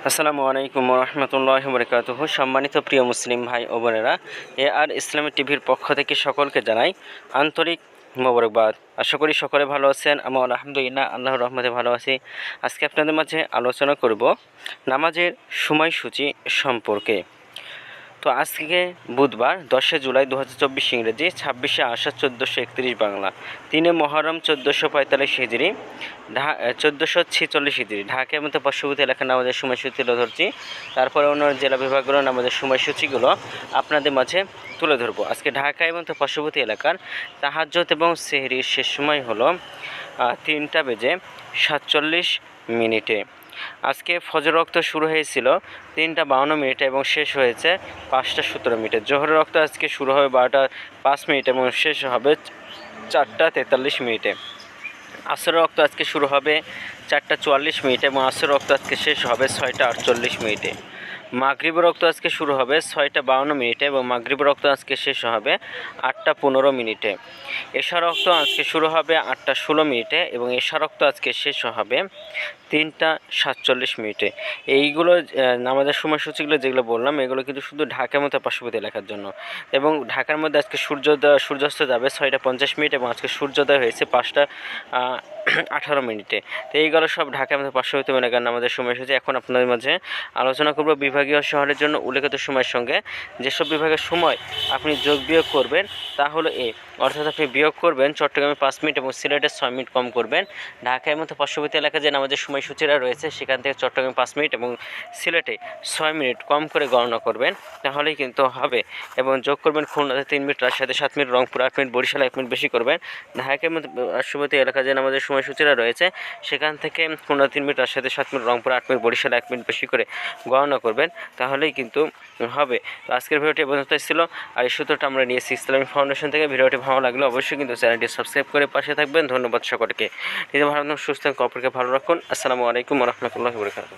আসসালামু আলাইকুম রহমতুল্লাহ বরকাতুহু। সম্মানিত প্রিয় মুসলিম ভাই ও বোনেরা, আর ইসলামী টিভির পক্ষ থেকে সকলকে জানাই আন্তরিক মোবারকবাদ। আশা করি সকলে ভালো আছেন। আমি আলহামদুলিল্লাহ আল্লাহর রহমতে ভালো আছি। আজকে আপনাদের মাঝে আলোচনা করব নামাজের সময়সূচি সম্পর্কে। তো আজকে বুধবার 10 জুলাই 2024 ইংরেজি, 26 আষাঢ় 1431 বাংলা, 3 মহরম 1445 হিজরি, 1446 হিজরি। ঢাকা এবং পার্শ্ববর্তী এলাকার নামাজের সময়সূচি তুলে ধরছি। তারপরে অন্য জেলা বিভাগগুলোর নামাজের সময়সূচিগুলো আপনাদের মাঝে তুলে ধরবো। আজকে ঢাকা এবং পার্শ্ববর্তী এলাকার তাহাজ্জুদ এবং সেহরির শেষ সময় হলো 3টা বেজে 47 মিনিটে। আজকে ফজর রক্ত শুরু হয়েছিল 3টা 52 মিনিটে এবং শেষ হয়েছে 5টা 17 মিনিটে। জোহরের রক্ত আজকে শুরু হবে 12টা 5 মিনিট এবং শেষ হবে 4টা 43 মিনিটে। আসরের রক্ত আজকে শুরু হবে 4টা 44 মিনিটে এবং আসরের রক্ত আজকে শেষ হবে 6টা 48 মিনিটে। মাগরিবের রক্ত আজকে শুরু হবে 6টা 52 মিনিটে এবং মাগরিবের রক্ত আজকে শেষ হবে 8টা 15 মিনিটে। এশার রক্ত আজকে শুরু হবে 8টা 16 মিনিটে এবং এশার রক্ত আজকে শেষ হবে 3টা 47 মিনিটে। এইগুলো আমাদের সময়সূচিগুলো যেগুলো বললাম, এগুলো কিন্তু শুধু ঢাকার মতো পার্শ্ববর্তী এলাকার জন্য। এবং ঢাকার মধ্যে আজকে সূর্যাস্ত যাবে 6টা 50 মিনিট এবং আজকে সূর্যোদয় হয়েছে 5টা 18 মিনিটে। তো এইগুলো সব ঢাকার মধ্যে পার্শ্ববর্তী এলাকার আমাদের সময়সূচি। এখন আপনাদের মাঝে আলোচনা করব বিভাগীয় শহরের জন্য উল্লেখিত সময়ের সঙ্গে যেসব বিভাগের সময় আপনি যোগ বিয়োগ করবেন তা হলো অর্থাৎ আপনি বিয়োগ করবেন চট্টগ্রামে 5 মিনিট এবং সিলেটে 6 মিনিট কম করবেন। ঢাকার মতো পার্শ্ববর্তী এলাকায় যে আমাদের সময়সূচিরা রয়েছে সেখান থেকে চট্টগ্রামে 5 মিনিট এবং সিলেটে 6 মিনিট কম করে গণনা করবেন, তাহলেই কিন্তু হবে। এবং যোগ করবেন খুলনাতে 3 মিনিট, রাজশাহীতে 7 মিনিট, রংপুর 8 মিনিট, বরিশালে 1 মিনিট বেশি করবেন। ঢাকার মতো পার্শ্ববর্তী এলাকায় যে আমাদের সময়সূচিরা রয়েছে সেখান থেকে খুলনা 3 মিনিট, রাজশাহীতে 7 মিনিট, রংপুর 8 মিনিট, বরিশালে 1 মিনিট বেশি করে গণনা করবেন, তাহলেই কিন্তু হবে। তো আজকের ভিডিওটি পর্যন্ত ছিল। আর এই সূত্রটা আমরা নিয়েছি ইসলামিক ফাউন্ডেশন থেকে। ভিডিওটি ভালো লাগলে অবশ্যই কিন্তু চ্যানেলটি সাবস্ক্রাইব করে পাশে থাকবেন। ধন্যবাদ সকলকে। নিজে ভালো সুস্থ অপরকে ভালো রাখুন। আসসালামু আলাইকুম রহমতুল্লাহি ওয়া বারাকাতুহু।